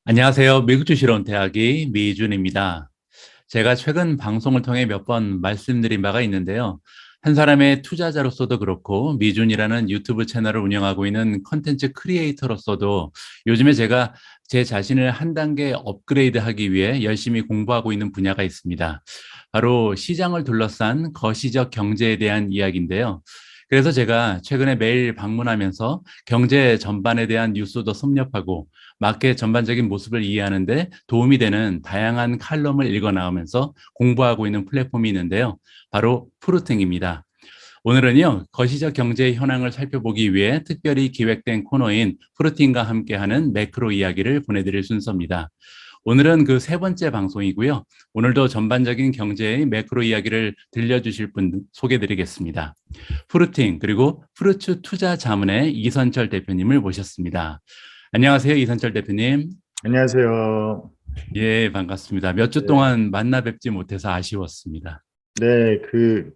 안녕하세요. 미국 주식론 대학의 미준입니다. 제가 최근 방송을 통해 몇 번 말씀드린 바가 있는데요. 한 사람의 투자자로서도 그렇고 미준이라는 유튜브 채널을 운영하고 있는 컨텐츠 크리에이터로서도 요즘에 제가 제 자신을 한 단계 업그레이드하기 위해 열심히 공부하고 있는 분야가 있습니다. 바로 시장을 둘러싼 거시적 경제에 대한 이야기인데요. 그래서 제가 최근에 매일 방문하면서 경제 전반에 대한 뉴스도 섭렵하고 마켓 전반적인 모습을 이해하는데 도움이 되는 다양한 칼럼을 읽어 나오면서 공부하고 있는 플랫폼이 있는데요. 바로 프루팅입니다. 오늘은요, 거시적 경제의 현황을 살펴보기 위해 특별히 기획된 코너인 프루팅과 함께하는 매크로 이야기를 보내드릴 순서입니다. 오늘은 그 세 번째 방송이고요. 오늘도 전반적인 경제의 매크로 이야기를 들려주실 분 소개드리겠습니다. 프루팅 그리고 프루츠 투자 자문의 이선철 대표님을 모셨습니다. 안녕하세요, 이선철 대표님. 안녕하세요. 예, 반갑습니다. 몇 주 네, 동안 만나 뵙지 못해서 아쉬웠습니다. 네,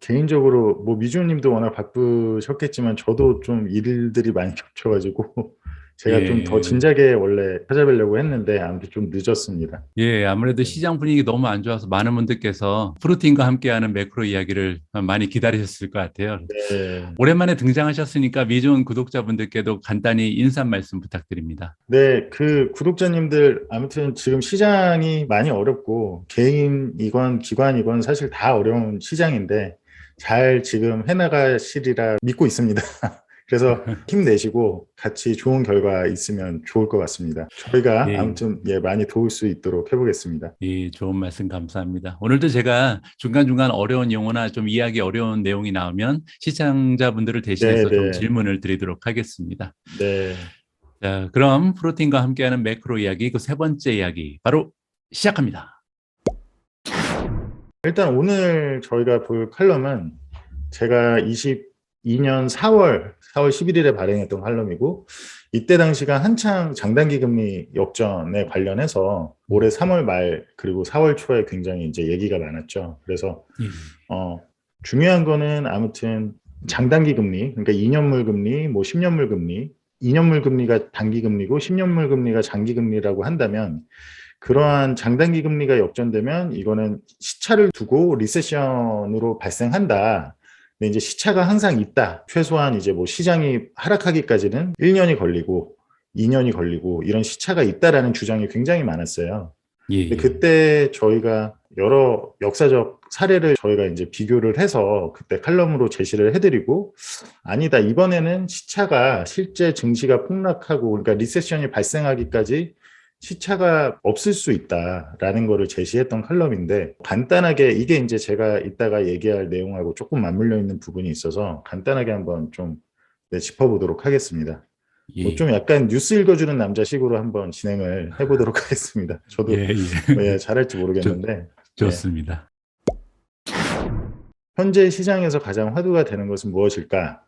개인적으로, 미주님도 워낙 바쁘셨겠지만, 저도 좀 일들이 많이 겹쳐가지고, 제가 좀 더 예, 진작에 원래 찾아뵈려고 했는데, 아무튼 좀 늦었습니다. 예, 아무래도 네, 시장 분위기 너무 안 좋아서 많은 분들께서 프루틴과 함께하는 매크로 이야기를 많이 기다리셨을 것 같아요. 네, 오랜만에 등장하셨으니까 미존 구독자분들께도 간단히 인사 말씀 부탁드립니다. 네, 구독자님들, 아무튼 지금 시장이 많이 어렵고, 개인이건 기관이건 사실 다 어려운 시장인데, 잘 지금 해나가시리라 믿고 있습니다. 그래서 힘내시고 같이 좋은 결과 있으면 좋을 것 같습니다. 저희가 예, 아무튼 많이 도울 수 있도록 해보겠습니다. 예, 좋은 말씀 감사합니다. 오늘도 제가 중간중간 어려운 용어나 좀 이해하기 어려운 내용이 나오면 시청자분들을 네, 대신해서 좀 네, 질문을 드리도록 하겠습니다. 네. 자, 그럼 프로틴과 함께하는 매크로 이야기 그 세 번째 이야기 바로 시작합니다. 일단 오늘 저희가 볼 칼럼은 제가 22년 4월 11일에 발행했던 칼럼이고, 이때 당시가 한창 장단기 금리 역전에 관련해서 올해 3월 말 그리고 4월 초에 굉장히 이제 얘기가 많았죠. 그래서 예, 어, 중요한 거는 아무튼 장단기 금리, 그러니까 2년물 금리, 뭐 10년물 금리, 2년물 금리가 단기 금리고 10년물 금리가 장기 금리라고 한다면 그러한 장단기 금리가 역전되면 이거는 시차를 두고 리세션으로 발생한다. 근데 이제 시차가 항상 있다. 최소한 이제 뭐 시장이 하락하기까지는 1년이 걸리고 2년이 걸리고 이런 시차가 있다라는 주장이 굉장히 많았어요. 예, 근데 예. 그때 저희가 여러 역사적 사례를 저희가 이제 비교를 해서 그때 칼럼으로 제시를 해드리고 아니다. 이번에는 시차가 실제 증시가 폭락하고 그러니까 리세션이 발생하기까지 시차가 없을 수 있다라는 거를 제시했던 칼럼인데 간단하게 이게 이제 제가 이따가 얘기할 내용하고 조금 맞물려 있는 부분이 있어서 간단하게 한번 좀 짚어보도록 하겠습니다. 뭐 예, 좀 약간 뉴스 읽어주는 남자식으로 한번 진행을 해보도록 하겠습니다. 예, 저도 예. 잘할지 좋, 모르겠는데, 예. 좋습니다. 현재 시장에서 가장 화두가 되는 것은 무엇일까?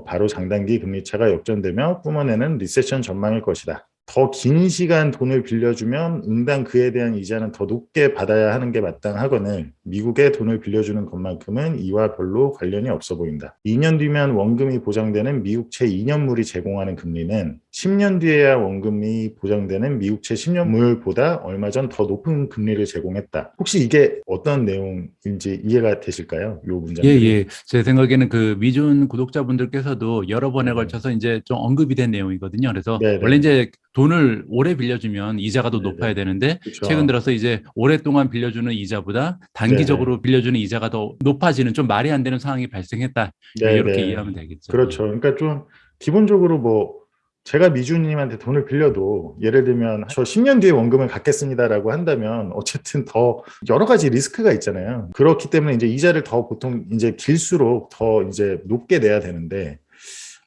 바로 장단기 금리차가 역전되며 뿜어내는 리세션 전망일 것이다. 더 긴 시간 돈을 빌려주면 응당 그에 대한 이자는 더 높게 받아야 하는 게 마땅하거늘 미국에 돈을 빌려주는 것만큼은 이와 별로 관련이 없어 보인다. 2년 뒤면 원금이 보장되는 미국채 2년물이 제공하는 금리는 10년 뒤에야 원금이 보장되는 미국채 10년물보다 얼마 전 더 높은 금리를 제공했다. 혹시 이게 어떤 내용인지 이해가 되실까요? 이 예, 문장들이. 예. 제 생각에는 그 미준 구독자분들께서도 여러 번에 네네. 걸쳐서 이제 좀 언급이 된 내용이거든요. 그래서 원래 네네. 이제 돈을 오래 빌려주면 이자가 더 높아야 네네. 되는데 최근 그렇죠. 들어서 이제 오랫동안 빌려주는 이자보다 네네. 단기적으로 빌려주는 이자가 더 높아지는 좀 말이 안 되는 상황이 발생했다. 이렇게 네네. 이해하면 되겠죠. 예. 그렇죠. 그러니까 좀 기본적으로 제가 미주님한테 돈을 빌려도 예를 들면 저 10년 뒤에 원금을 갚겠습니다라고 한다면 어쨌든 더 여러 가지 리스크가 있잖아요. 그렇기 때문에 이제 이자를 더 보통 이제 길수록 더 이제 높게 내야 되는데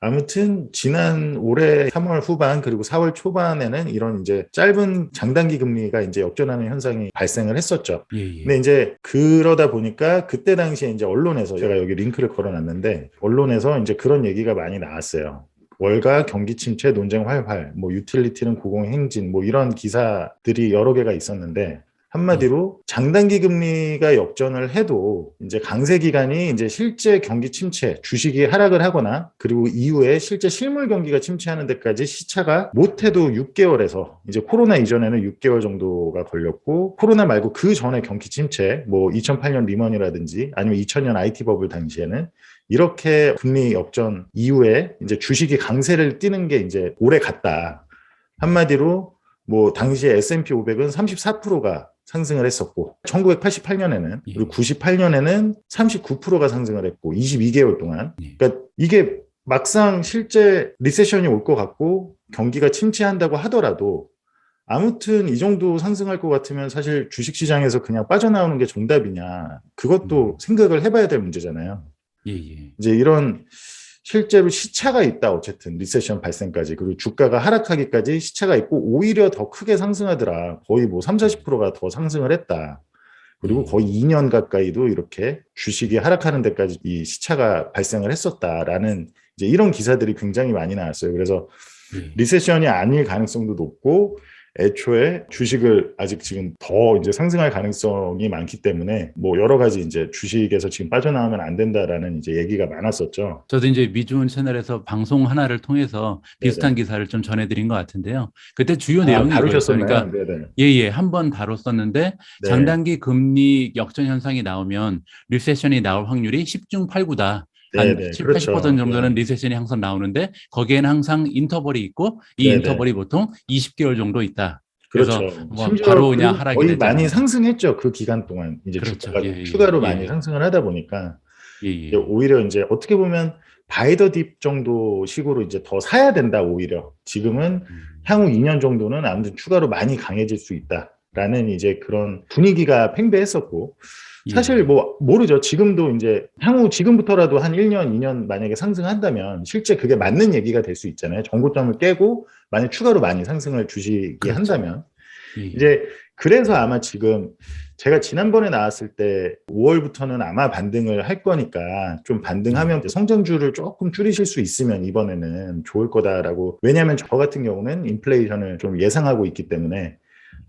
아무튼 지난 올해 3월 후반 그리고 4월 초반에는 이런 이제 짧은 장단기 금리가 이제 역전하는 현상이 발생을 했었죠. 예, 근데 예. 이제 그러다 보니까 그때 당시에 이제 언론에서 제가 여기 링크를 걸어놨는데 언론에서 이제 그런 얘기가 많이 나왔어요. 월가 경기 침체 논쟁 활활, 뭐 유틸리티는 고공행진, 뭐 이런 기사들이 여러 개가 있었는데 예. 한마디로 장단기 금리가 역전을 해도 이제 강세 기간이 이제 실제 경기 침체, 주식이 하락을 하거나 그리고 이후에 실제 실물 경기가 침체하는 데까지 시차가 못해도 6개월에서 이제 코로나 이전에는 6개월 정도가 걸렸고 코로나 말고 그 전에 경기 침체, 뭐 2008년 리먼이라든지 아니면 2000년 IT 버블 당시에는 이렇게 금리 역전 이후에 이제 주식이 강세를 띠는 게 이제 오래 갔다. 한마디로 뭐 당시에 S&P 500은 34%가 상승을 했었고 1988년에는 예. 그리고 98년에는 39%가 상승을 했고 22개월 동안 예. 그러니까 이게 막상 실제 리세션이 올 것 같고 경기가 침체한다고 하더라도 아무튼 이 정도 상승할 것 같으면 사실 주식시장에서 그냥 빠져나오는 게 정답이냐 그것도 생각을 해봐야 될 문제잖아요. 예. 예. 이제 이런 실제로 시차가 있다. 어쨌든 리세션 발생까지 그리고 주가가 하락하기까지 시차가 있고 오히려 더 크게 상승하더라. 거의 뭐 3, 40%가 더 상승을 했다. 그리고 거의 2년 가까이도 이렇게 주식이 하락하는 데까지 이 시차가 발생을 했었다라는 이제 이런 기사들이 굉장히 많이 나왔어요. 그래서 예. 리세션이 아닐 가능성도 높고 애초에 주식을 아직 지금 더 이제 상승할 가능성이 많기 때문에 뭐 여러 가지 이제 주식에서 지금 빠져나오면 안 된다라는 이제 얘기가 많았었죠. 저도 이제 미주은 채널에서 방송 하나를 통해서 비슷한 네네. 기사를 좀 전해드린 것 같은데요. 그때 주요 내용이 이거였어요. 다루셨었나요? 그러니까 네네. 예예 한 번 다뤘었는데 네. 장단기 금리 역전 현상이 나오면 리세션이 나올 확률이 10중 8구다. 한 네네. 7, 80% 그렇죠. 정도는 네. 리세션이 항상 나오는데 거기에는 항상 인터벌이 있고 이 네네. 인터벌이 보통 20개월 정도 있다. 그래서 그렇죠. 뭐 바로 심지어 그냥 그리고 하락이 거의 되지 많이 않는다. 상승했죠. 그 기간 동안 이제 그렇죠. 주가가 예예. 추가로 많이 예예. 상승을 하다 보니까 이제 예예. 오히려 이제 어떻게 보면 바이 더 딥 정도 식으로 이제 더 사야 된다. 오히려 지금은 향후 2년 정도는 아무튼 추가로 많이 강해질 수 있다라는 이제 그런 분위기가 팽배했었고 사실 예예. 뭐 모르죠. 지금도 이제 향후 지금부터라도 한 1년, 2년 만약에 상승한다면 실제 그게 맞는 얘기가 될 수 있잖아요. 정고점을 깨고 만약 추가로 많이 상승을 주식이 그렇죠. 한다면 예예. 이제 그래서 아마 지금 제가 지난번에 나왔을 때 5월부터는 아마 반등을 할 거니까 좀 예. 반등하면 이제 성장주를 조금 줄이실 수 있으면 이번에는 좋을 거다라고 왜냐하면 저 같은 경우는 인플레이션을 좀 예상하고 있기 때문에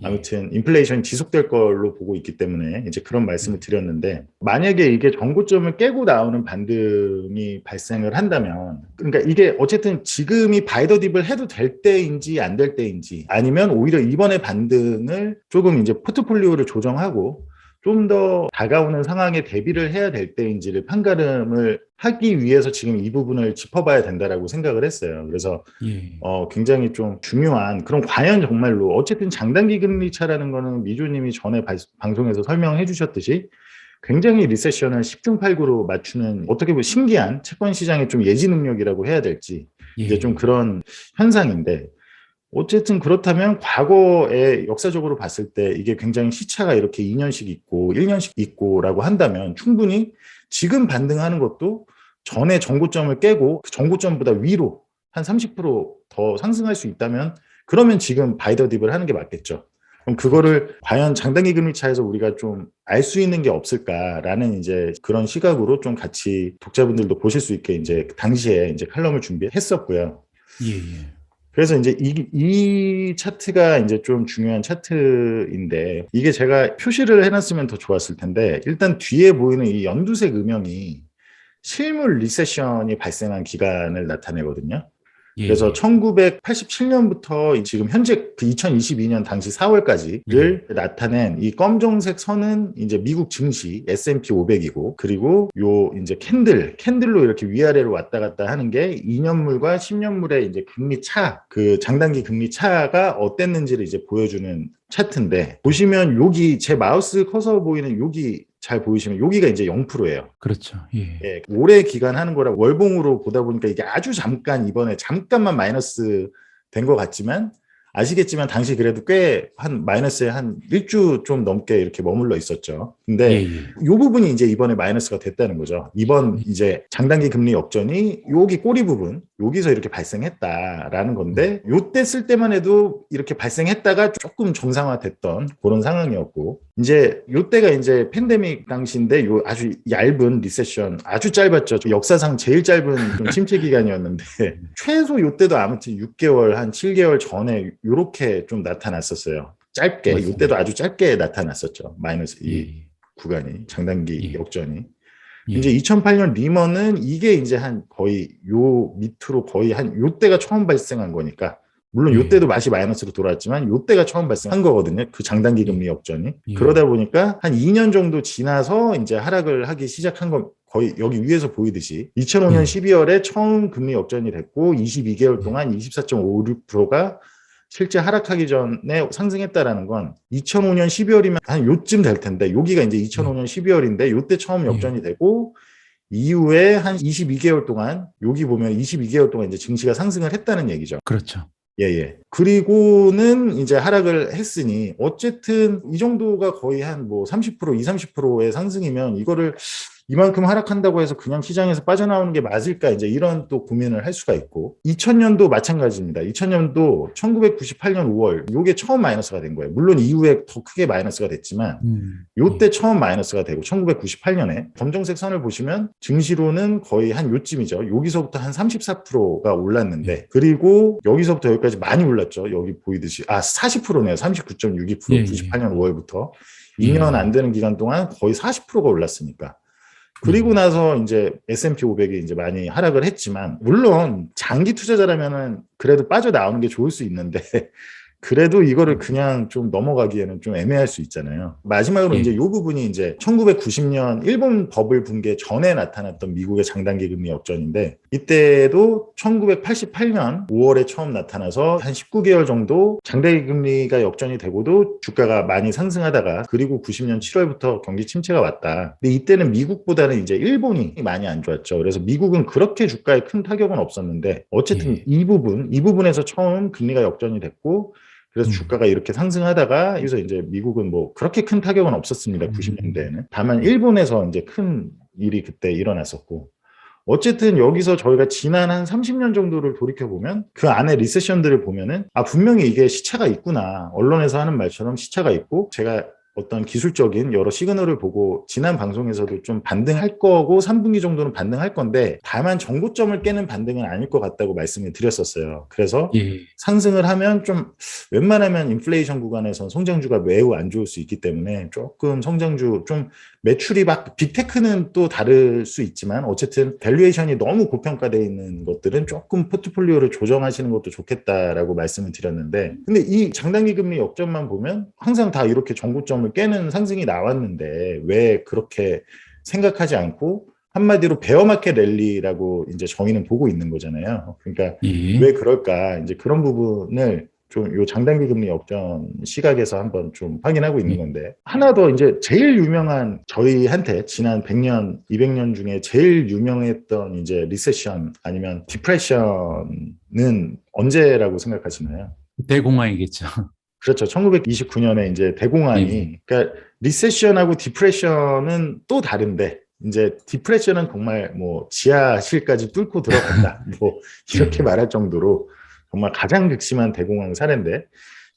예. 아무튼 인플레이션이 지속될 걸로 보고 있기 때문에 이제 그런 말씀을 예. 드렸는데 만약에 이게 전고점을 깨고 나오는 반등이 발생을 한다면 그러니까 이게 어쨌든 지금이 바이더 딥을 해도 될 때인지 안 될 때인지 아니면 오히려 이번에 반등을 조금 이제 포트폴리오를 조정하고 좀 더 다가오는 상황에 대비를 해야 될 때인지를 판가름을 하기 위해서 지금 이 부분을 짚어봐야 된다라고 생각을 했어요. 그래서 예. 굉장히 좀 중요한 그럼 과연 정말로 어쨌든 장단기 금리 차라는 거는 미주님이 전에 방송에서 설명해 주셨듯이 굉장히 리세션을 10중 8구로 맞추는 어떻게 보면 신기한 채권 시장의 좀 예지 능력이라고 해야 될지 이제 좀 예. 그런 현상인데 어쨌든 그렇다면 과거에 역사적으로 봤을 때 이게 굉장히 시차가 이렇게 2년씩 있고 1년씩 있고라고 한다면 충분히 지금 반등하는 것도 전에 정고점을 깨고 그 정고점보다 위로 한 30%더 상승할 수 있다면 그러면 지금 바이더 딥을 하는 게 맞겠죠. 그럼 그렇죠. 그거를 과연 장단기 금리 차에서 우리가 좀 알 수 있는 게 없을까라는 이제 그런 시각으로 좀 같이 독자분들도 보실 수 있게 이제 당시에 이제 칼럼을 준비했었고요. 예예. 그래서 이제 이 차트가 이제 좀 중요한 차트인데 이게 제가 표시를 해놨으면 더 좋았을 텐데 일단 뒤에 보이는 이 연두색 음영이 실물 리세션이 발생한 기간을 나타내거든요. 그래서 예예. 1987년부터 지금 현재 그 2022년 당시 예. 4월까지를 나타낸 이 검정색 선은 이제 미국 증시 S&P 500이고 그리고 요 이제 캔들로 이렇게 위아래로 왔다 갔다 하는 게 2년물과 10년물의 이제 금리 차, 그 장단기 금리 차가 어땠는지를 이제 보여주는 차트인데 보시면 여기 제 마우스 커서 보이는 여기 잘 보이시면 여기가 이제 0%예요. 그렇죠. 예. 예, 오래 기간 하는 거라 월봉으로 보다 보니까 이게 아주 잠깐 이번에 잠깐만 마이너스 된 것 같지만 아시겠지만 당시 그래도 꽤 한 마이너스에 한 일주 좀 넘게 이렇게 머물러 있었죠. 근데 예예. 이 부분이 이제 이번에 마이너스가 됐다는 거죠. 이번 이제 장단기 금리 역전이 여기 꼬리 부분 여기서 이렇게 발생했다라는 건데 요때 쓸 때만 해도 이렇게 발생했다가 조금 정상화됐던 그런 상황이었고 이제 요때가 이제 팬데믹 당시인데 요 아주 얇은 리세션 아주 짧았죠. 역사상 제일 짧은 좀 침체 기간이었는데 최소 요때도 아무튼 6개월 한 7개월 전에 요렇게 좀 나타났었어요. 짧게, 맞습니다. 이때도 아주 짧게 나타났었죠. 마이너스 이 예, 구간이, 장단기 예, 역전이. 이제 예, 2008년 리먼은 이게 이제 한 거의 요 밑으로 거의 한 요때가 처음 발생한 거니까, 물론 요때도 예, 맛이 마이너스로 돌아왔지만 요때가 처음 발생한 거거든요. 그 장단기 예, 금리 역전이. 예, 그러다 보니까 한 2년 정도 지나서 이제 하락을 하기 시작한 건 거의 여기 위에서 보이듯이 2005년 예, 12월에 처음 금리 역전이 됐고 22개월 예, 동안 24.56%가 실제 하락하기 전에 상승했다라는 건 2005년 12월이면 한 요쯤 될 텐데, 여기가 이제 예, 2005년 12월인데 요때 처음 예, 역전이 되고 이후에 한 22개월 동안, 여기 보면 22개월 동안 이제 증시가 상승을 했다는 얘기죠. 그렇죠. 예, 예. 그리고는 이제 하락을 했으니 어쨌든 이 정도가 거의 한 뭐 30%, 20, 30%의 상승이면 이거를 이만큼 하락한다고 해서 그냥 시장에서 빠져나오는 게 맞을까, 이제 이런 또 고민을 할 수가 있고, 2000년도 마찬가지입니다. 2000년도 1998년 5월 요게 처음 마이너스가 된 거예요. 물론 이후에 더 크게 마이너스가 됐지만 요때 예, 처음 마이너스가 되고 1998년에 검정색 선을 보시면 증시로는 거의 한 요쯤이죠. 여기서부터 한 34%가 예, 올랐는데, 그리고 여기서부터 여기까지 많이 올랐죠. 여기 보이듯이 40%네요. 39.62% 예, 예, 98년 5월부터 예, 2년 안 예, 되는 기간 동안 거의 40%가 올랐으니까. 그리고 예, 나서 이제 S&P 500이 이제 많이 하락을 했지만, 물론 장기 투자자라면은 그래도 빠져나오는 게 좋을 수 있는데 그래도 이거를 그냥 좀 넘어가기에는 좀 애매할 수 있잖아요. 마지막으로 이제 이 예, 부분이 이제 1990년 일본 버블 붕괴 전에 나타났던 미국의 장단기 금리 역전인데, 이때도 1988년 5월에 처음 나타나서 한 19개월 정도 장단기 금리가 역전이 되고도 주가가 많이 상승하다가, 그리고 90년 7월부터 경기 침체가 왔다. 근데 이때는 미국보다는 이제 일본이 많이 안 좋았죠. 그래서 미국은 그렇게 주가에 큰 타격은 없었는데, 어쨌든 예, 이 부분에서 처음 금리가 역전이 됐고, 그래서 주가가 이렇게 상승하다가 여기서 이제 미국은 뭐 그렇게 큰 타격은 없었습니다. 90년대에는. 다만 예, 일본에서 이제 큰 일이 그때 일어났었고, 어쨌든 여기서 저희가 지난 한 30년 정도를 돌이켜 보면 그 안에 리세션들을 보면은 분명히 이게 시차가 있구나. 언론에서 하는 말처럼 시차가 있고, 제가 어떤 기술적인 여러 시그널을 보고 지난 방송에서도 좀 반등할 거고 3분기 정도는 반등할 건데, 다만 정고점을 깨는 반등은 아닐 것 같다고 말씀을 드렸었어요. 그래서 예, 상승을 하면 좀, 웬만하면 인플레이션 구간에선 성장주가 매우 안 좋을 수 있기 때문에 조금 성장주 좀 매출이 막 빅테크는 또 다를 수 있지만, 어쨌든 밸류에이션이 너무 고평가되어 있는 것들은 조금 포트폴리오를 조정하시는 것도 좋겠다라고 말씀을 드렸는데, 근데 이 장단기 금리 역전만 보면 항상 다 이렇게 정고점을 깨는 상승이 나왔는데 왜 그렇게 생각하지 않고 한마디로 베어마켓 랠리라고 이제 저희는 보고 있는 거잖아요. 그러니까 왜 예, 그럴까, 이제 그런 부분을 좀 요 장단기 금리 역전 시각에서 한번 좀 확인하고 있는 예, 건데, 하나 더 이제 제일 유명한, 저희한테 지난 100년, 200년 중에 제일 유명했던 이제 리세션 아니면 디프레션은 언제라고 생각하시나요? 대공황이겠죠. 그렇죠. 1929년에 이제 예, 대공황이, 그러니까 리세션하고 디프레션은 또 다른데, 이제 디프레션은 정말 뭐 지하실까지 뚫고 들어간다, 뭐 이렇게 예, 말할 정도로 정말 가장 극심한 대공황 사례인데,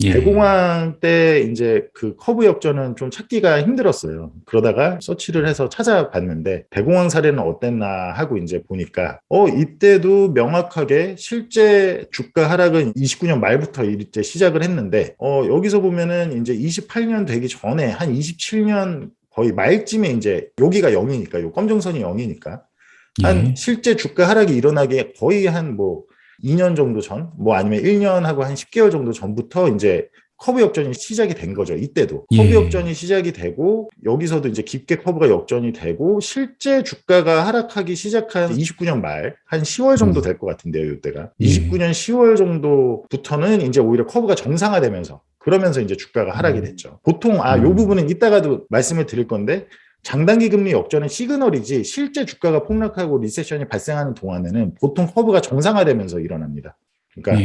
예, 대공황 때 이제 그 커브 역전은 좀 찾기가 힘들었어요. 그러다가 서치를 해서 찾아봤는데 대공황 사례는 어땠나 하고 이제 보니까 이때도 명확하게 실제 주가 하락은 29년 말부터 이제 시작을 했는데, 여기서 보면은 이제 28년 되기 전에 한 27년 거의 말쯤에 이제 여기가 0이니까, 요 검정선이 0이니까 한 예, 실제 주가 하락이 일어나기 거의 한 뭐 2년 정도 전, 뭐 아니면 1년하고 한 10개월 정도 전부터 이제 커브 역전이 시작이 된 거죠. 이때도 커브 예, 역전이 시작이 되고, 여기서도 이제 깊게 커브가 역전이 되고, 실제 주가가 하락하기 시작한 29년 말 한 10월 정도 될 것 같은데요. 이때가 예, 29년 10월 정도부터는 이제 오히려 커브가 정상화되면서, 그러면서 이제 주가가 하락이 됐죠. 보통 요 음, 부분은 이따가도 말씀을 드릴 건데, 장단기 금리 역전은 시그널이지 실제 주가가 폭락하고 리세션이 발생하는 동안에는 보통 커브가 정상화되면서 일어납니다. 그러니까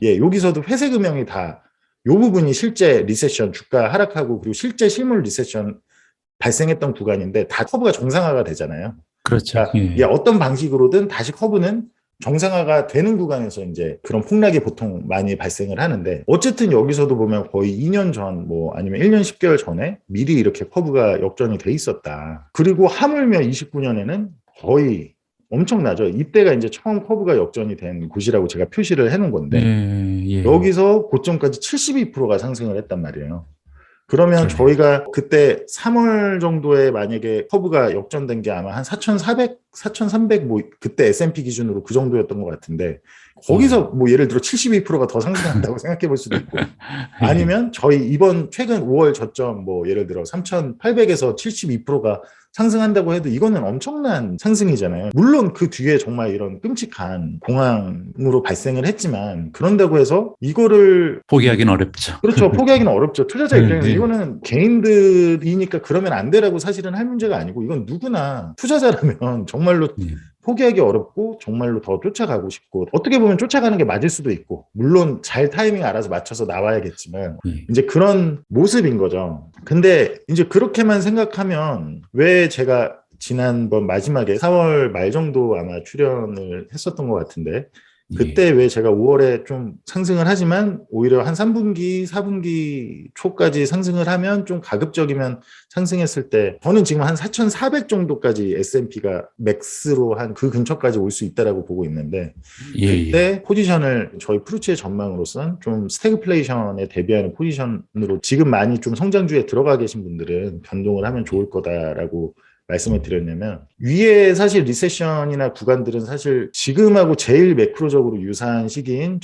예, 여기서도 회색 음영이 다 요 부분이 실제 리세션 주가 하락하고, 그리고 실제 실물 리세션 발생했던 구간인데 다 커브가 정상화가 되잖아요. 그렇죠. 그러니까 예, 어떤 방식으로든 다시 커브는 정상화가 되는 구간에서 이제 그런 폭락이 보통 많이 발생을 하는데, 어쨌든 여기서도 보면 거의 2년 전, 뭐 아니면 1년 10개월 전에 미리 이렇게 커브가 역전이 돼 있었다. 그리고 하물며 29년에는 거의 엄청나죠. 이때가 이제 처음 커브가 역전이 된 곳이라고 제가 표시를 해놓은 건데 예. 여기서 고점까지 72%가 상승을 했단 말이에요. 그러면 그러네요. 저희가 그때 3월 정도에 만약에 커브가 역전된 게 아마 한 4,400, 4,300 뭐 그때 S&P 기준으로 그 정도였던 것 같은데 거기서 뭐 예를 들어 72%가 더 상승한다고 생각해 볼 수도 있고 예. 아니면 저희 이번 최근 5월 저점 뭐 예를 들어 3,800에서 72%가 상승한다고 해도 이거는 엄청난 상승이잖아요. 물론 그 뒤에 정말 이런 끔찍한 공황으로 발생을 했지만 그런다고 해서 이거를 포기하기는 어렵죠. 그렇죠. 포기하기는 어렵죠. 투자자 예, 입장에서 예. 이거는 개인들이니까 그러면 안 되라고 사실은 할 문제가 아니고 이건 누구나 투자자라면 정말로 예. 포기하기 어렵고 정말로 더 쫓아가고 싶고 어떻게 보면 쫓아가는 게 맞을 수도 있고 물론 잘 타이밍 알아서 맞춰서 나와야겠지만 예. 이제 그런 모습인 거죠. 근데 이제 그렇게만 생각하면 왜 제가 지난번 마지막에 4월 말 정도 아마 출연을 했었던 것 같은데 예. 그때 왜 제가 5월에 좀 상승을 하지만 오히려 한 3분기, 4분기 초까지 상승을 하면 좀 가급적이면 상승했을 때 저는 지금 한 4,400 정도까지 S&P가 맥스로 한 그 근처까지 올 수 있다라고 보고 있는데 예, 예. 그때 포지션을 저희 프루츠의 전망으로선 좀 스태그플레이션에 대비하는 포지션으로 지금 많이 좀 성장주에 들어가 계신 분들은 변동을 하면 좋을 거다라고 말씀을 드렸냐면 위에 사실 리세션이나 구간들은 사실 지금하고 제일 매크로적으로 유사한 시기인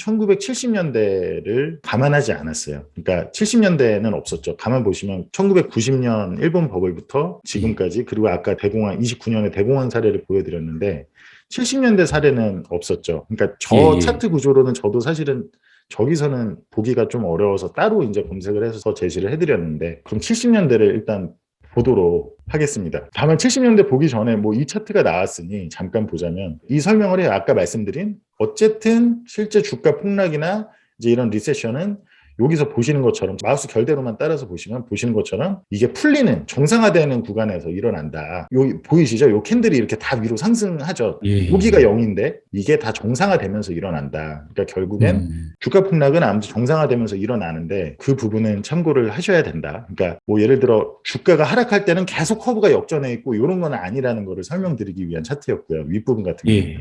1970년대를 감안하지 않았어요. 그러니까 70년대는 없었죠. 가만 보시면 1990년 일본 버블부터 지금까지 그리고 아까 대공황 29년의 대공황 사례를 보여드렸는데 70년대 사례는 없었죠. 그러니까 저 예, 예. 차트 구조로는 저도 사실은 저기서는 보기가 좀 어려워서 따로 이제 검색을 해서 제시를 해드렸는데 그럼 70년대를 일단 보도록 하겠습니다. 다만 70년대 보기 전에 뭐 이 차트가 나왔으니 잠깐 보자면 이 설명을 해요. 아까 말씀드린 어쨌든 실제 주가 폭락이나 이제 이런 리세션은 여기서 보시는 것처럼 마우스 결대로만 따라서 보시면 보시는 것처럼 이게 풀리는 정상화되는 구간에서 일어난다. 요 보이시죠? 요 캔들이 이렇게 다 위로 상승하죠. 예, 예. 여기가 0인데 이게 다 정상화되면서 일어난다. 그러니까 결국엔 음. 주가 폭락은 아무튼 정상화되면서 일어나는데 그 부분은 참고를 하셔야 된다. 그러니까 뭐 예를 들어 주가가 하락할 때는 계속 커브가 역전해 있고 이런 건 아니라는 거를 설명드리기 위한 차트였고요. 윗부분 같은 경우는. 예.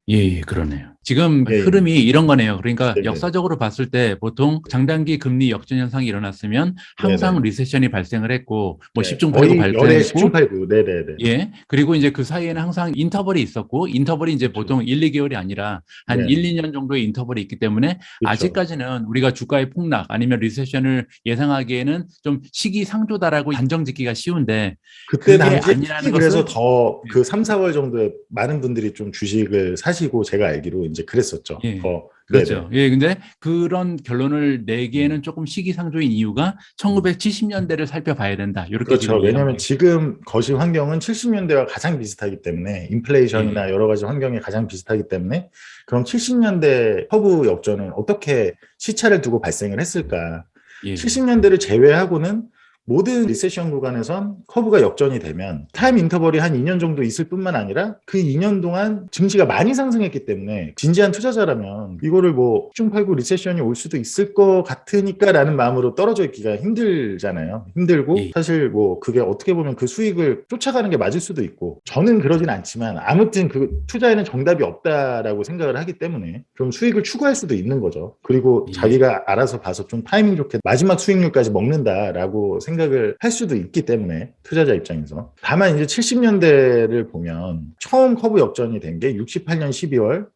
예, 예, 그러네요. 지금 예, 예. 흐름이 이런 거네요. 그러니까 네네. 역사적으로 봤을 때 보통 장단기 금리 역전 현상이 일어났으면 항상 네네. 리세션이 발생을 했고 뭐 네. 10중 8구 거의 열의 발생했고 10중8구. 네네네. 예. 그리고 이제 그 사이에는 항상 인터벌이 있었고, 인터벌이 이제 그렇죠. 보통 1, 2개월이 아니라 한 네. 1, 2년 정도의 인터벌이 있기 때문에 그렇죠. 아직까지는 우리가 주가의 폭락 아니면 리세션을 예상하기에는 좀 시기상조다라고 단정 짓기가 쉬운데 그때 그게 당시에 아니라는 특히 그래서 것을 더 그 3, 4월 정도에 많은 분들이 좀 주식을 사시고 제가 알기로 이제 그랬었죠. 예. 더. 그렇죠. 네네. 예, 근데 그런 결론을 내기에는 조금 시기상조인 이유가 1970년대를 살펴봐야 된다. 이렇게 그렇죠. 지금 이해하면 왜냐하면 돼요. 지금 거시 환경은 70년대와 가장 비슷하기 때문에 인플레이션이나 예, 여러 가지 환경이 가장 비슷하기 때문에 그럼 70년대 커브 역전은 어떻게 시차를 두고 발생을 했을까? 예, 70년대를 제외하고는 모든 리세션 구간에선 커브가 역전이 되면 타임 인터벌이 한 2년 정도 있을 뿐만 아니라 그 2년 동안 증시가 많이 상승했기 때문에 진지한 투자자라면 이거를 뭐 10중8구 리세션이 올 수도 있을 것 같으니까 라는 마음으로 떨어져 있기가 힘들잖아요. 힘들고 예, 사실 뭐 그게 어떻게 보면 그 수익을 쫓아가는 게 맞을 수도 있고 저는 그러진 않지만 아무튼 그 투자에는 정답이 없다라고 생각을 하기 때문에 좀 수익을 추구할 수도 있는 거죠. 그리고 예, 자기가 알아서 봐서 좀 타이밍 좋게 마지막 수익률까지 먹는다라고 생각을 할 수도 있기 때문에 투자자 입장에서 다만 이제 70년대를 보면 처음 커브 역전이 된 게 68년 12월,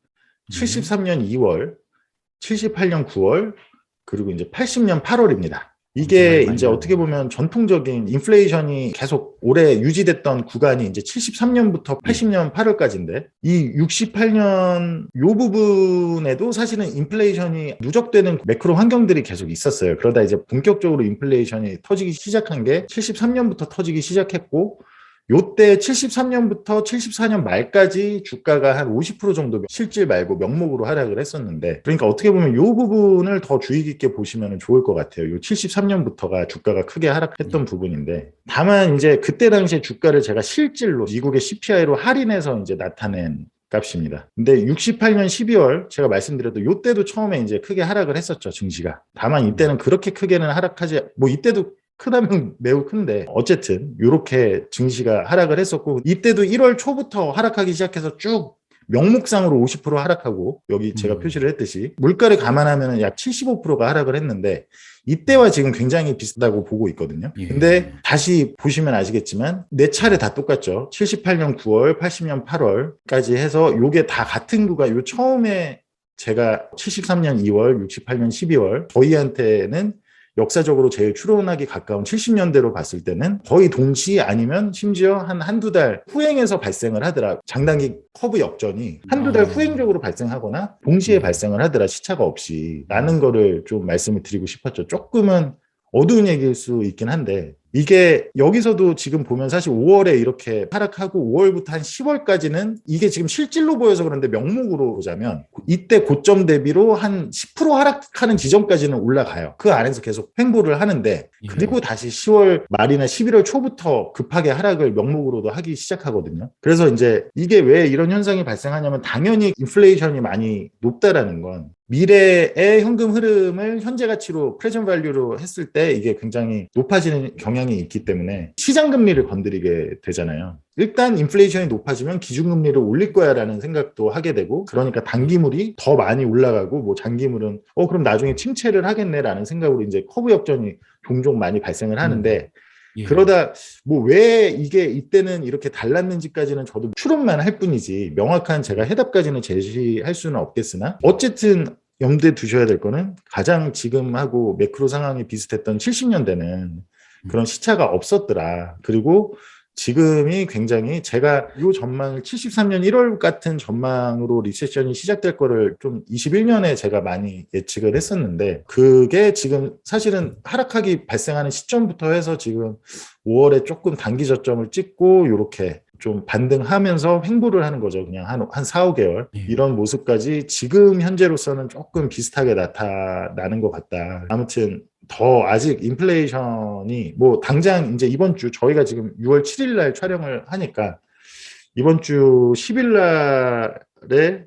73년 2월, 78년 9월 그리고 이제 80년 8월입니다. 이게 많이 이제 어떻게 나왔네요. 보면 전통적인 인플레이션이 계속 오래 유지됐던 구간이 이제 73년부터 예, 80년 8월까지인데 이 68년 요 부분에도 사실은 인플레이션이 누적되는 매크로 환경들이 계속 있었어요. 그러다 이제 본격적으로 인플레이션이 터지기 시작한 게 73년부터 터지기 시작했고 요때 73년부터 74년 말까지 주가가 한 50% 정도 실질 말고 명목으로 하락을 했었는데 그러니까 어떻게 보면 요 부분을 더 주의 깊게 보시면 좋을 것 같아요. 요 73년부터가 주가가 크게 하락했던 예, 부분인데 다만 이제 그때 당시에 주가를 제가 실질로 미국의 CPI로 할인해서 이제 나타낸 값입니다. 근데 68년 12월 제가 말씀드렸던 요때도 처음에 이제 크게 하락을 했었죠, 증시가. 다만 이때는 그렇게 크게는 하락하지 뭐 이때도 크다면 매우 큰데 어쨌든 이렇게 증시가 하락을 했었고 이때도 1월 초부터 하락하기 시작해서 쭉 명목상으로 50% 하락하고 여기 제가 표시를 했듯이 물가를 감안하면 약 75%가 하락을 했는데 이때와 지금 굉장히 비슷하다고 보고 있거든요. 예. 근데 다시 보시면 아시겠지만 네 차례 다 똑같죠. 78년 9월, 80년 8월까지 해서 요게 다 같은 구가 요 처음에 제가 73년 2월, 68년 12월 저희한테는 역사적으로 제일 추론하기 가까운 70년대로 봤을 때는 거의 동시 아니면 심지어 한두 달 후행해서 발생을 하더라. 장단기 커브 역전이 한두 달 후행적으로 발생하거나 동시에 발생을 하더라. 시차가 없이. 라는 거를 좀 말씀을 드리고 싶었죠. 조금은 어두운 얘기일 수 있긴 한데 이게 여기서도 지금 보면 사실 5월에 이렇게 하락하고 5월부터 한 10월까지는 이게 지금 실질로 보여서 그런데 명목으로 보자면 이때 고점 대비로 한 10% 하락하는 지점까지는 올라가요. 그 안에서 계속 횡보를 하는데 그리고 다시 10월 말이나 11월 초부터 급하게 하락을 명목으로도 하기 시작하거든요. 그래서 이제 이게 왜 이런 현상이 발생하냐면 당연히 인플레이션이 많이 높다라는 건 미래의 현금 흐름을 현재 가치로 프레젠트 밸류로 했을 때 이게 굉장히 높아지는 경향이 있기 때문에 시장 금리를 건드리게 되잖아요. 일단 인플레이션이 높아지면 기준금리를 올릴 거야라는 생각도 하게 되고 그러니까 단기물이 더 많이 올라가고 뭐 장기물은 그럼 나중에 침체를 하겠네라는 생각으로 이제 커브 역전이 종종 많이 발생을 하는데 그러다 뭐 왜 이게 이때는 이렇게 달랐는지까지는 저도 추론만 할 뿐이지 명확한 제가 해답까지는 제시할 수는 없겠으나 어쨌든 염두에 두셔야 될 거는 가장 지금하고 매크로 상황이 비슷했던 70년대는 그런 시차가 없었더라. 그리고 지금이 굉장히 제가 이 전망을 73년 1월 같은 전망으로 리세션이 시작될 거를 좀 21년에 제가 많이 예측을 했었는데 그게 지금 사실은 하락하기 발생하는 시점부터 해서 지금 5월에 조금 단기 저점을 찍고 이렇게 좀 반등하면서 횡보를 하는 거죠. 그냥 한 4, 5개월. 이런 모습까지 지금 현재로서는 조금 비슷하게 나타나는 것 같다. 아무튼 더 아직 인플레이션이 뭐 당장 이제 이번 주 저희가 지금 6월 7일 날 촬영을 하니까 이번 주 10일 날에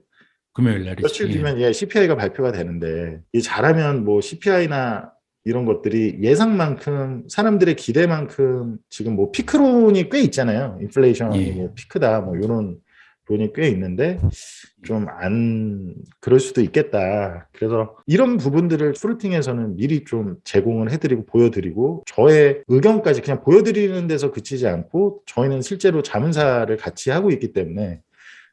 금요일 날이죠. 며칠 뒤면 CPI가 발표가 되는데 이 잘하면 뭐 CPI나 이런 것들이 예상만큼 사람들의 기대만큼 지금 뭐 피크론이 꽤 있잖아요. 인플레이션이 뭐 피크다 뭐 이런 론이 꽤 있는데 좀 안 그럴 수도 있겠다. 그래서 이런 부분들을 프루팅에서는 미리 좀 제공을 해드리고 보여드리고 저의 의견까지 그냥 보여드리는 데서 그치지 않고 저희는 실제로 자문사를 같이 하고 있기 때문에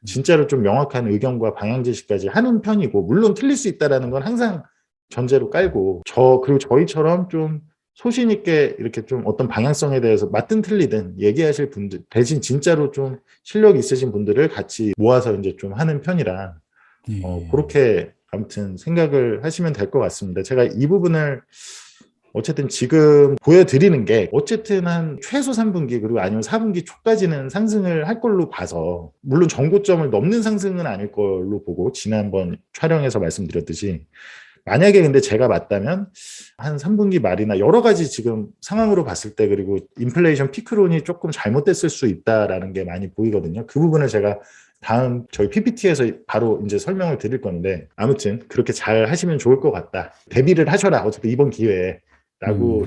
진짜로 좀 명확한 의견과 방향 제시까지 하는 편이고 물론 틀릴 수 있다라는 건 항상 전제로 깔고 그리고 저희처럼 좀 소신 있게 이렇게 좀 어떤 방향성에 대해서 맞든 틀리든 얘기하실 분들 대신 진짜로 좀 실력 있으신 분들을 같이 모아서 이제 좀 하는 편이라 그렇게 아무튼 생각을 하시면 될 것 같습니다. 제가 이 부분을 어쨌든 지금 보여드리는 게 어쨌든 한 최소 3분기 그리고 아니면 4분기 초까지는 상승을 할 걸로 봐서 물론 정고점을 넘는 상승은 아닐 걸로 보고 지난번 촬영에서 말씀드렸듯이 만약에 근데 제가 맞다면 한 3분기 말이나 여러 가지 지금 상황으로 봤을 때 그리고 인플레이션 피크론이 조금 잘못됐을 수 있다라는 게 많이 보이거든요. 그 부분을 제가 다음 저희 PPT에서 바로 이제 설명을 드릴 건데 아무튼 그렇게 잘 하시면 좋을 것 같다. 대비를 하셔라. 어차피 이번 기회에 라고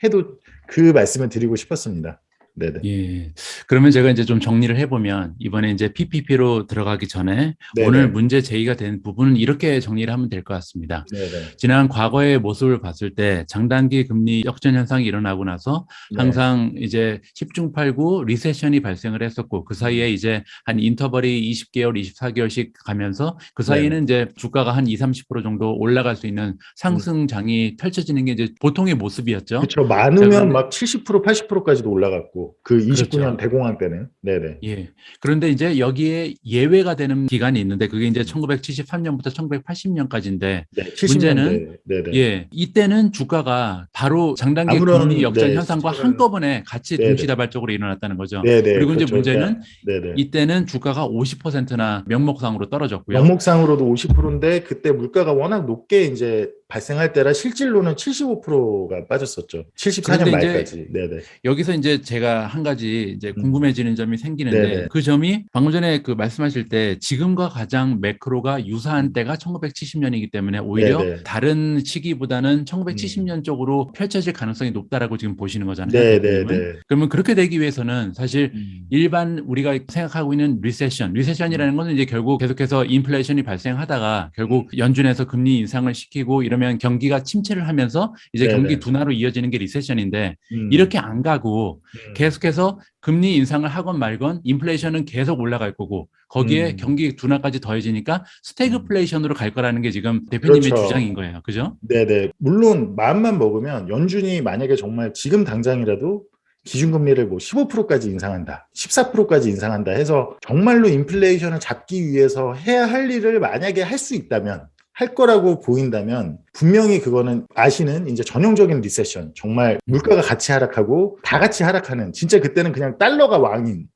해도 그 말씀을 드리고 싶었습니다. 네네. 예. 그러면 제가 이제 좀 정리를 해보면 이번에 이제 PPP로 들어가기 전에 네네. 오늘 문제 제기가 된 부분은 이렇게 정리를 하면 될 것 같습니다. 네네. 지난 과거의 모습을 봤을 때 장단기 금리 역전 현상이 일어나고 나서 항상 이제 10중 8구 리세션이 발생을 했었고 그 사이에 이제 한 인터벌이 20개월, 24개월씩 가면서 그 사이에는 이제 주가가 한 20, 30% 정도 올라갈 수 있는 상승장이 펼쳐지는 게 이제 보통의 모습이었죠. 그렇죠. 많으면 막 70%, 80%까지도 올라갔고 그 29년 그렇죠. 대공황 때는. 네네. 예. 그런데 이제 여기에 예외가 되는 기간이 있는데 그게 이제 1973년부터 1980년까지인데 네, 문제는 70년대. 네네. 예, 이때는 주가가 바로 장단기 아무런, 금리 역전 네, 현상과 시차가- 한꺼번에 같이 네네. 동시다발적으로 일어났다는 거죠. 네네. 그리고 이제 그렇죠. 문제는 네네. 이때는 주가가 50%나 명목상으로 떨어졌고요. 명목상으로도 50%인데 그때 물가가 워낙 높게 이제 발생할 때라 실질로는 75%가 빠졌었죠. 74년 그런데 이제 말까지. 네네. 여기서 이제 제가 한 가지 이제 음. 궁금해지는 점이 생기는데 네네. 그 점이 방금 전에 그 말씀하실 때 지금과 가장 매크로가 유사한 때가 1970년이기 때문에 오히려 네네. 다른 시기보다는 1970년 쪽으로 펼쳐질 가능성이 높다라고 지금 보시는 거잖아요, 대표님은. 네네네. 그러면 그렇게 되기 위해서는 사실 일반 우리가 생각하고 있는 리세션이라는 것은 이제 결국 계속해서 인플레이션이 발생하다가 결국 연준에서 금리 인상을 시키고 이러면 경기가 침체를 하면서 이제 경기 네네. 둔화로 이어지는 게 리세션인데 음. 이렇게 안 가고 음. 계속해서 금리 인상을 하건 말건 인플레이션은 계속 올라갈 거고 거기에 경기 둔화까지 더해지니까 스태그플레이션으로 갈 거라는 게 지금 대표님의 그렇죠. 주장인 거예요. 그죠? 네네. 물론 마음만 먹으면 연준이 만약에 정말 지금 당장이라도 기준금리를 뭐 15%까지 인상한다, 14%까지 인상한다 해서 정말로 인플레이션을 잡기 위해서 해야 할 일을 만약에 할 수 있다면, 할 거라고 보인다면 분명히 그거는 아시는 이제 전형적인 리세션, 정말 물가가 같이 하락하고 다 같이 하락하는, 진짜 그때는 그냥 달러가 왕인,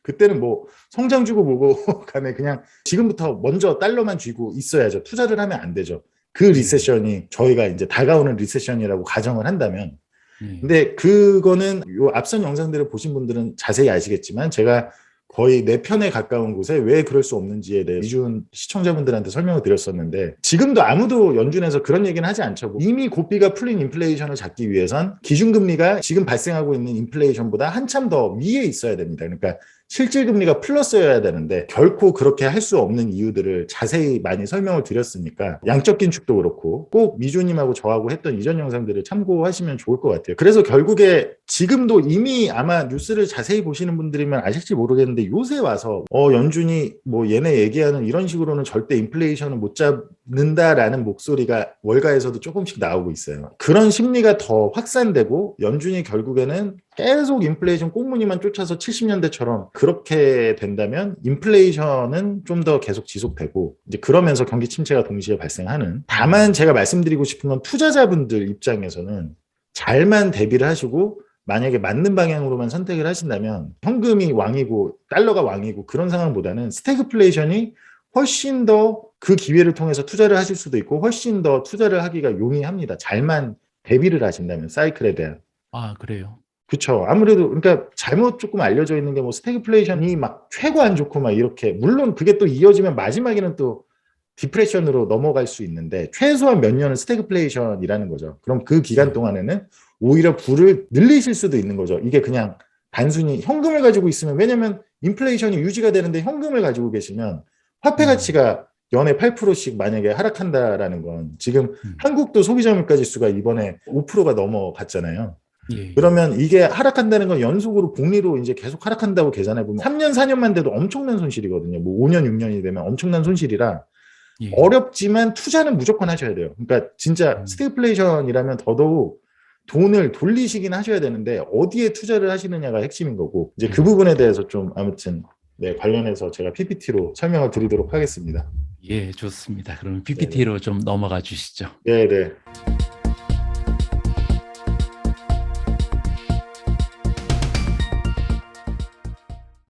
그때는 뭐 성장 주고 뭐고 간에 그냥 지금부터 먼저 달러만 쥐고 있어야죠. 투자를 하면 안 되죠. 그 리세션이 저희가 이제 다가오는 리세션이라고 가정을 한다면, 근데 그거는 요 앞선 영상들을 보신 분들은 자세히 아시겠지만 제가 거의 내 편에 가까운 곳에 왜 그럴 수 없는지에 대해 미준 시청자분들한테 설명을 드렸었는데, 지금도 아무도 연준에서 그런 얘기는 하지 않죠. 이미 고삐가 풀린 인플레이션을 잡기 위해선 기준금리가 지금 발생하고 있는 인플레이션보다 한참 더 위에 있어야 됩니다. 그러니까 실질금리가 플러스여야 되는데 결코 그렇게 할 수 없는 이유들을 자세히 많이 설명을 드렸으니까 양적 긴축도 그렇고 꼭 미주님하고 저하고 했던 이전 영상들을 참고하시면 좋을 것 같아요. 그래서 결국에 지금도 이미 아마 뉴스를 자세히 보시는 분들이면 아실지 모르겠는데 요새 와서 연준이 뭐 얘네 얘기하는 이런 식으로는 절대 인플레이션을 못 잡는다라는 목소리가 월가에서도 조금씩 나오고 있어요. 그런 심리가 더 확산되고 연준이 결국에는 계속 인플레이션 꽁무니만 쫓아서 70년대처럼 그렇게 된다면 인플레이션은 좀 더 계속 지속되고 이제 그러면서 경기 침체가 동시에 발생하는. 다만 제가 말씀드리고 싶은 건 투자자분들 입장에서는 잘만 대비를 하시고 만약에 맞는 방향으로만 선택을 하신다면 현금이 왕이고 달러가 왕이고 그런 상황보다는 스태그플레이션이 훨씬 더 그 기회를 통해서 투자를 하실 수도 있고 훨씬 더 투자를 하기가 용이합니다. 잘만 대비를 하신다면 사이클에 대한. 아, 그래요. 그렇죠. 아무래도 그러니까 잘못 조금 알려져 있는 게 뭐 스태그플레이션이 막 최고 안 좋고 막 이렇게, 물론 그게 또 이어지면 마지막에는 또 디프레션으로 넘어갈 수 있는데 최소한 몇 년은 스태그플레이션이라는 거죠. 그럼 그 기간 동안에는 오히려 부를 늘리실 수도 있는 거죠. 이게 그냥 단순히 현금을 가지고 있으면, 왜냐면 인플레이션이 유지가 되는데 현금을 가지고 계시면 화폐 가치가 연에 8%씩 만약에 하락한다라는 건 지금 한국도 소비자 물가 지수가 이번에 5%가 넘어갔잖아요. 예. 그러면 이게 하락한다는 건 연속으로 복리로 이제 계속 하락한다고 계산해 보면 3년, 4년만 돼도 엄청난 손실이거든요. 뭐 5년, 6년이 되면 엄청난 손실이라 예. 어렵지만 투자는 무조건 하셔야 돼요. 그러니까 진짜 스태그플레이션이라면 더더욱 돈을 돌리시긴 하셔야 되는데 어디에 투자를 하시느냐가 핵심인 거고, 이제 그 부분에 대해서 좀 아무튼 관련해서 제가 PPT로 설명을 드리도록 하겠습니다. 예, 좋습니다. 그러면 PPT로 좀 넘어가 주시죠. 네.